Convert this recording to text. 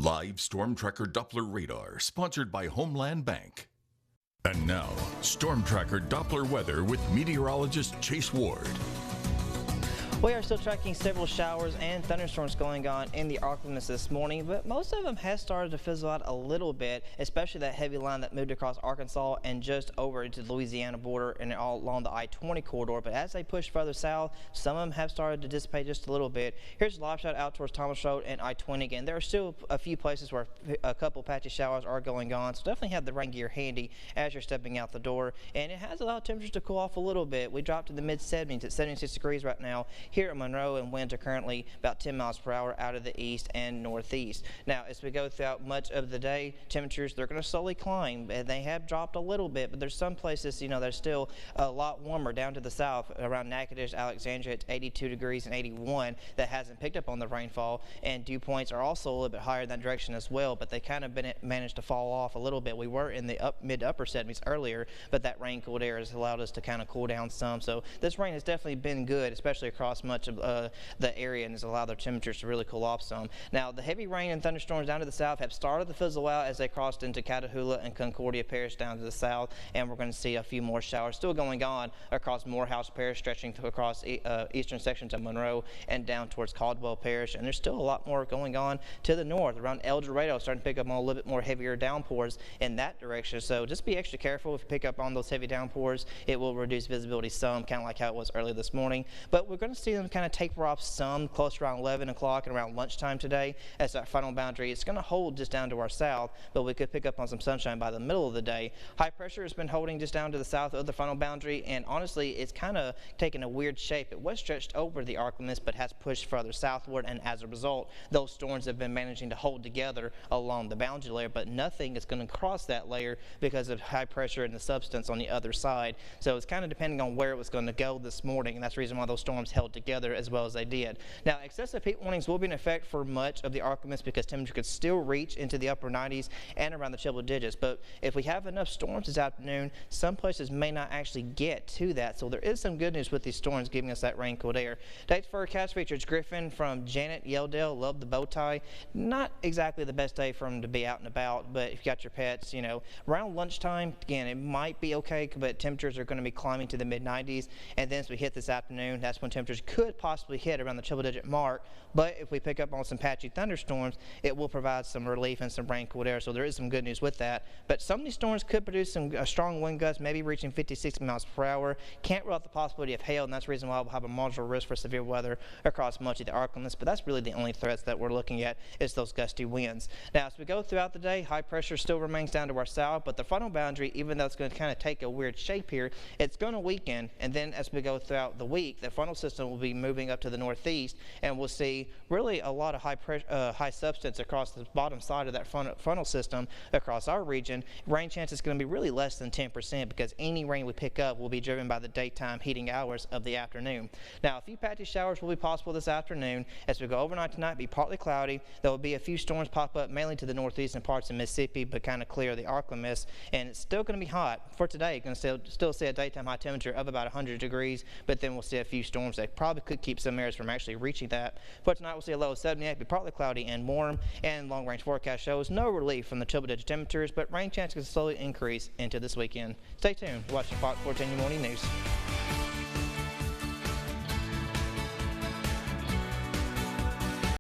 Live Storm Tracker Doppler radar, sponsored by Homeland Bank. And now, Storm Tracker Doppler weather with meteorologist Chase Ward. We are still tracking several showers and thunderstorms going on in the Arkansas this morning, but most of them has started to fizzle out a little bit, especially that heavy line that moved across Arkansas and just over into the Louisiana border and all along the I-20 corridor. But as they push further south, some of them have started to dissipate just a little bit. Here's a live shot out towards Thomas Road and I-20 again. There are still a few places where a couple patchy showers are going on, so definitely have the rain gear handy as you're stepping out the door. And it has allowed temperatures to cool off a little bit. We dropped to the mid-70s at 76 degrees right now here in Monroe, and winds are currently about 10 miles per hour out of the east and northeast. Now, as we go throughout much of the day, temperatures, they're going to slowly climb, and they have dropped a little bit, but there's some places, you know, they're still a lot warmer down to the south around Natchitoches, Alexandria. It's 82 degrees and 81. That hasn't picked up on the rainfall, and dew points are also a little bit higher in that direction as well, but they kind of managed to fall off a little bit. We were in the mid to upper 70s earlier, but that rain cooled air has allowed us to kind of cool down some. So this rain has definitely been good, especially across much of the area, and has allowed the temperatures to really cool off some. Now, the heavy rain and thunderstorms down to the south have started to fizzle out as they crossed into Catahoula and Concordia Parish down to the south, and we're going to see a few more showers still going on across Morehouse Parish, stretching across eastern sections of Monroe and down towards Caldwell Parish. And there's still a lot more going on to the north around El Dorado, starting to pick up on a little bit more heavier downpours in that direction. So just be extra careful if you pick up on those heavy downpours. It will reduce visibility some, kind of like how it was early this morning, but we're going to see them kind of taper off some close around 11 o'clock and around lunchtime today as our final boundary. It's going to hold just down to our south, but we could pick up on some sunshine by the middle of the day. High pressure has been holding just down to the south of the final boundary, and honestly, it's kind of taken a weird shape. It was stretched over the Arkansas, but has pushed further southward, and as a result, those storms have been managing to hold together along the boundary layer, but nothing is going to cross that layer because of high pressure and the substance on the other side. So it's kind of depending on where it was going to go this morning, and that's the reason why those storms held together as well as they did. Now, excessive heat warnings will be in effect for much of the Arkansas because temperature could still reach into the upper 90s and around the triple digits. But if we have enough storms this afternoon, some places may not actually get to that. So there is some good news with these storms giving us that rain cooled air. Today's forecast features Griffin from Janet Yeldale. Love the bow tie. Not exactly the best day for them to be out and about, but if you got your pets, you know, around lunchtime, again, it might be okay, but temperatures are going to be climbing to the mid 90s. And then as we hit this afternoon, that's when temperatures could possibly hit around the triple digit mark. But if we pick up on some patchy thunderstorms, it will provide some relief and some rain cooled air. So there is some good news with that. But some of these storms could produce some strong wind gusts, maybe reaching 50, 60 miles per hour. Can't rule out the possibility of hail, and that's the reason why we'll have a marginal risk for severe weather across much of the Arkansas. But that's really the only threats that we're looking at is those gusty winds. Now, as we go throughout the day, high pressure still remains down to our south, but the frontal boundary, even though it's going to kind of take a weird shape here, it's going to weaken. And then as we go throughout the week, the frontal system will be moving up to the northeast, and we'll see really a lot of high substance across the bottom side of that frontal system across our region. Rain chance is going to be really less than 10% because any rain we pick up will be driven by the daytime heating hours of the afternoon. Now, a few patchy showers will be possible this afternoon. As we go overnight tonight, be partly cloudy. There will be a few storms pop up mainly to the northeast and parts of Mississippi, but kind of clear the Arkansas, and it's still going to be hot. For today, going to still see a daytime high temperature of about 100 degrees, but then we'll see a few storms that probably could keep some areas from actually reaching that. For tonight, we'll see a low of 78, be partly cloudy and warm, and long-range forecast shows no relief from the triple-digit temperatures, but rain chances can slowly increase into this weekend. Stay tuned. Watch the Fox 410 Morning News.